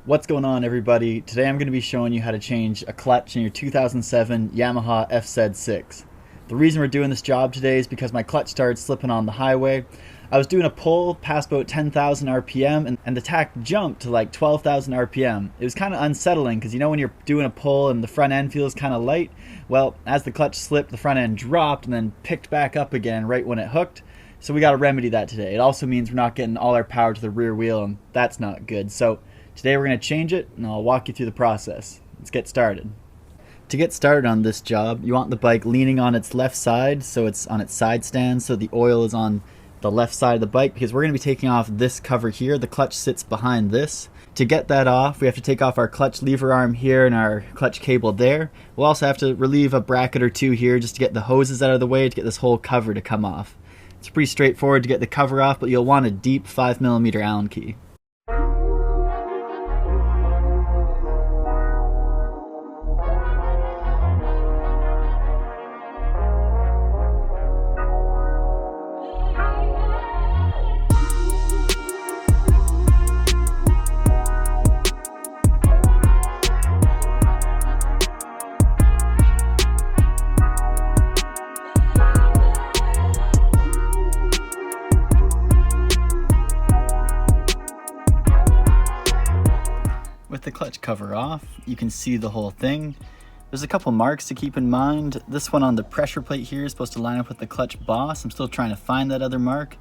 What's going on, everybody? Today I'm going to be showing you how to change a clutch in your 2007 Yamaha FZ6. The reason we're doing this job today is because my clutch started slipping on the highway. I was doing a pull past about 10,000 RPM and the tach jumped to like 12,000 RPM. It was kind of unsettling because you know when you're doing a pull and the front end feels kind of light? Well, as the clutch slipped, the front end dropped and then picked back up again right when it hooked. So we got to remedy that today. It also means we're not getting all our power to the rear wheel, and that's not good. So today we're going to change it, and I'll walk you through the process. Let's get started. To get started on this job, you want the bike leaning on its left side, so it's on its side stand, so the oil is on the left side of the bike, because we're going to be taking off this cover here. The clutch sits behind this. To get that off, we have to take off our clutch lever arm here and our clutch cable there. We'll also have to relieve a bracket or two here just to get the hoses out of the way to get this whole cover to come off. It's pretty straightforward to get the cover off, but you'll want a deep 5mm Allen key. With the clutch cover off, you can see the whole thing. There's a couple marks to keep in mind. This one on the pressure plate here is supposed to line up with the clutch boss. I'm still trying to find that other mark.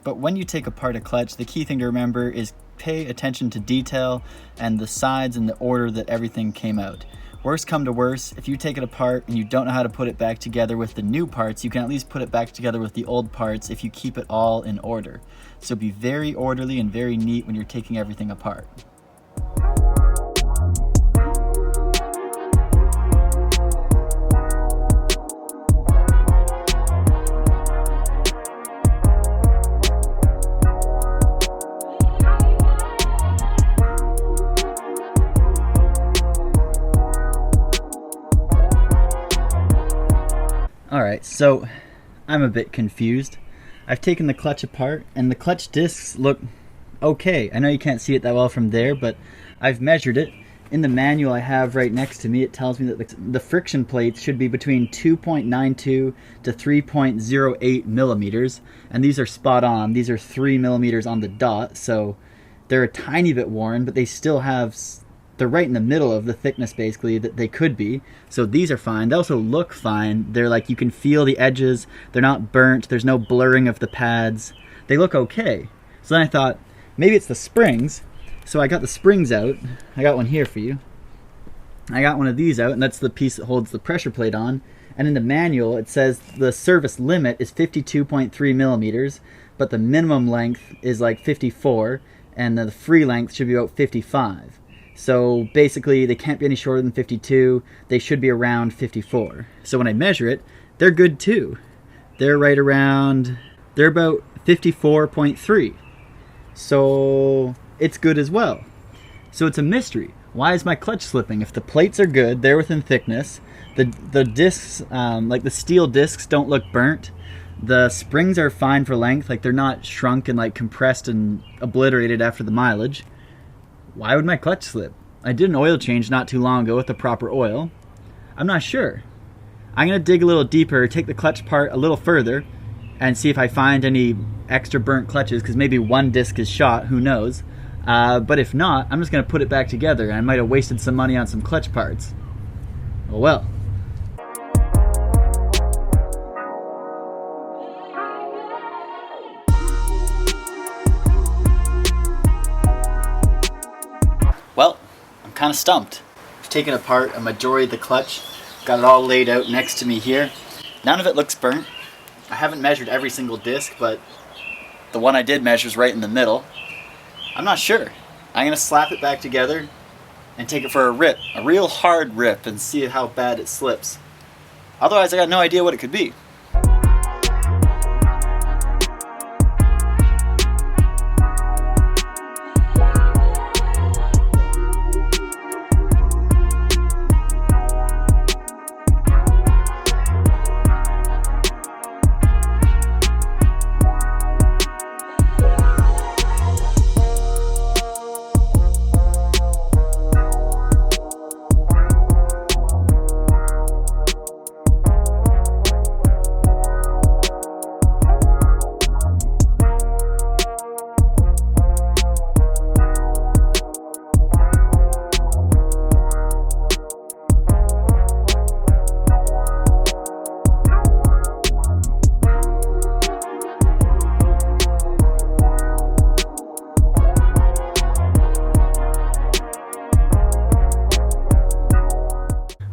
But when you take apart a clutch, the key thing to remember is pay attention to detail and the sides and the order that everything came out. Worst come to worst, if you take it apart and you don't know how to put it back together with the new parts, you can at least put it back together with the old parts if you keep it all in order. So be very orderly and very neat when you're taking everything apart. Alright, so I'm a bit confused. I've taken the clutch apart and the clutch discs look okay. I know you can't see it that well from there, but I've measured it. In the manual I have right next to me, it tells me that the friction plates should be between 2.92 to 3.08 millimeters, and these are spot on. These are 3 millimeters on the dot, so they're a tiny bit worn, but they still have... They're right in the middle of the thickness, basically, that they could be. So these are fine. They also look fine. They're like, you can feel the edges. They're not burnt. There's no blurring of the pads. They look okay. So then I thought, maybe it's the springs. So I got the springs out. I got one here for you. I got one of these out, and that's the piece that holds the pressure plate on. And in the manual, it says the service limit is 52.3 millimeters, but the minimum length is like 54, and the free length should be about 55. So basically they can't be any shorter than 52, they should be around 54. So when I measure it, they're good too. They're right around, they're about 54.3. So it's good as well. So it's a mystery. Why is my clutch slipping? If the plates are good, they're within thickness, the discs, like the steel discs don't look burnt, the springs are fine for length, like they're not shrunk and like compressed and obliterated after the mileage. Why would my clutch slip? I did an oil change not too long ago with the proper oil. I'm not sure. I'm going to dig a little deeper, take the clutch part a little further, and see if I find any extra burnt clutches, because maybe one disc is shot, who knows. But if not, I'm just going to put it back together, and I might have wasted some money on some clutch parts. Oh well. Well, I'm kind of stumped. I've taken apart a majority of the clutch, got it all laid out next to me here. None of it looks burnt. I haven't measured every single disc, but the one I did measure is right in the middle. I'm not sure. I'm going to slap it back together and take it for a rip, a real hard rip, and see how bad it slips. Otherwise, I got no idea what it could be.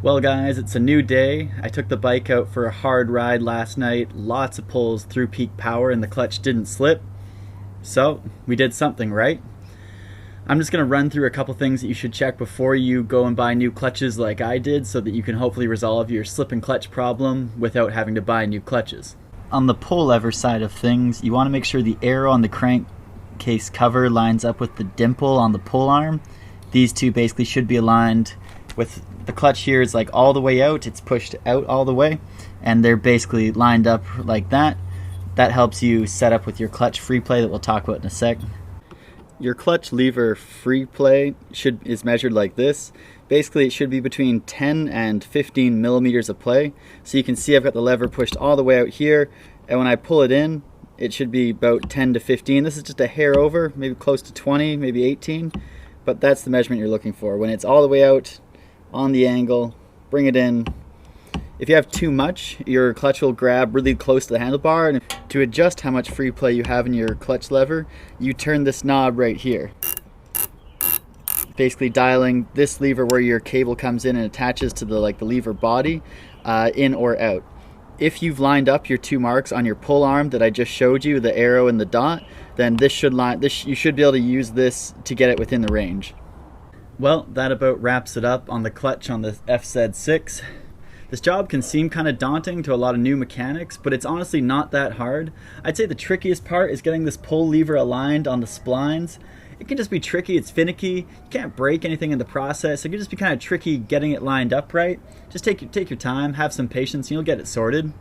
Well guys, it's a new day. I took the bike out for a hard ride last night, lots of pulls through peak power and the clutch didn't slip. So, we did something right. I'm just going to run through a couple things that you should check before you go and buy new clutches like I did so that you can hopefully resolve your slip and clutch problem without having to buy new clutches. On the pull lever side of things, you want to make sure the arrow on the crankcase cover lines up with the dimple on the pull arm. These two basically should be aligned with the clutch here is like all the way out, it's pushed out all the way, and they're basically lined up like that. That helps you set up with your clutch free play that we'll talk about in a sec. Your clutch lever free play is measured like this. Basically it should be between 10 and 15 millimeters of play. So you can see I've got the lever pushed all the way out here, and when I pull it in, it should be about 10 to 15. This is just a hair over, maybe close to 20, maybe 18, but that's the measurement you're looking for. When it's all the way out, on the angle, bring it in. If you have too much, your clutch will grab really close to the handlebar, and to adjust how much free play you have in your clutch lever, you turn this knob right here. Basically dialing this lever where your cable comes in and attaches to the lever body, in or out. If you've lined up your two marks on your pull arm that I just showed you, the arrow and the dot, then you should be able to use this to get it within the range. Well, that about wraps it up on the clutch on the FZ6. This job can seem kind of daunting to a lot of new mechanics, but it's honestly not that hard. I'd say the trickiest part is getting this pull lever aligned on the splines. It can just be tricky, it's finicky, you can't break anything in the process. It can just be kind of tricky getting it lined up right. Just take your time, have some patience, and you'll get it sorted.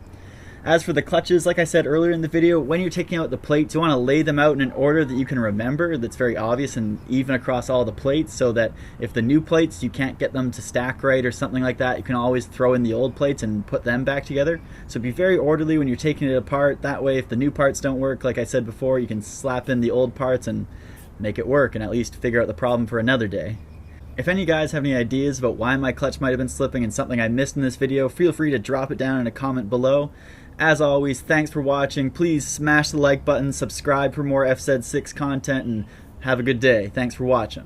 As for the clutches, like I said earlier in the video, when you're taking out the plates, you want to lay them out in an order that you can remember, that's very obvious and even across all the plates, so that if the new plates, you can't get them to stack right or something like that, you can always throw in the old plates and put them back together. So be very orderly when you're taking it apart. That way, if the new parts don't work, like I said before, you can slap in the old parts and make it work and at least figure out the problem for another day. If any of you guys have any ideas about why my clutch might have been slipping and something I missed in this video, feel free to drop it down in a comment below. As always, thanks for watching. Please smash the like button, subscribe for more FZ6 content, and have a good day. Thanks for watching.